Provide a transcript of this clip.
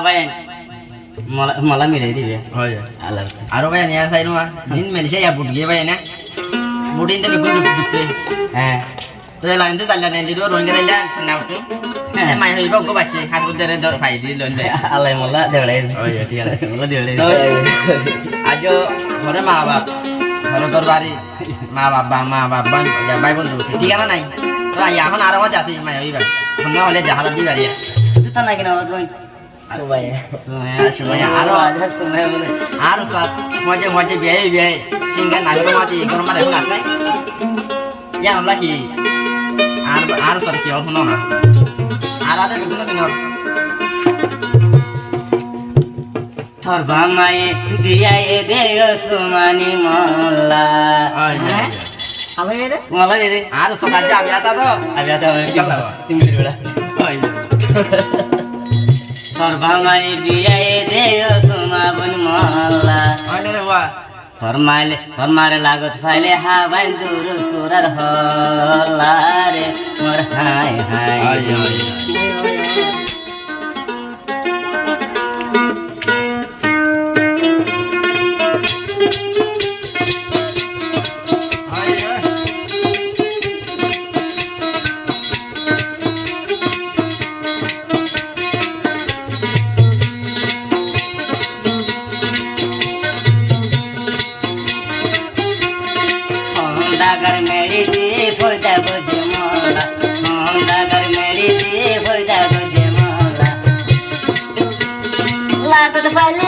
ভাই মালা মিলাই দিবে হয় আল্লাহ আরো ভাই নিয়া চাই নোয়া দিন মেলিছে ইয়া বুট গিয়ে ভাই না বুটিন তো বেগুন দুপে হ্যাঁ তো লাইন তো তাল্লা নেন দিও রোহিঙ্গা তাল্লা নাও তো এ মাই হইব গো বাকি হাত বুদ্ধরে দর ফাই দি লন লই আল্লাহ মোলা দেড়াই হয় ঠিক আছে মোলা দেড়াই তো আজ ঘরে মা বাপ ঘরে তোর বাড়ি মা বাপ ভাই বন্ধু ঠিকানা নাই তো এখন আরো যাতে মাই হইবা শূন্য হলে জাহাজ দি বাড়ি তা না কিনা কই সময় সময় আরো আধার সময় বলে আর সব মজে মজে বিয়ে সিঙ্গা নাগর মাতি গরম মারে এখন আসে জানো লাকি আর সব কি হল না আর আদে বেগুন শুনো তোর বামায়ে দিয়ায়ে দেও সুমানি মোল্লা আমি রে মোলা দে আর সব কাজ যাবে আতা তো আবি আতা চল দাও। 3 মিনিট বেলা ওই তোর বামায়ে দিয়ায়ে দেও সুমাবন মোল্লা ওই রে ওয়া তোর মারে লাগত ফাইলে হাবাইন দুরুস তোরার হল্লা রে মোর হাই হাই দাগার মেড়ি দিয়ে ফয়দা বুঝে মোলা দাগার মেড়ি দিয়ে ফয়দা বুঝে মোলা লাগত ফাইলে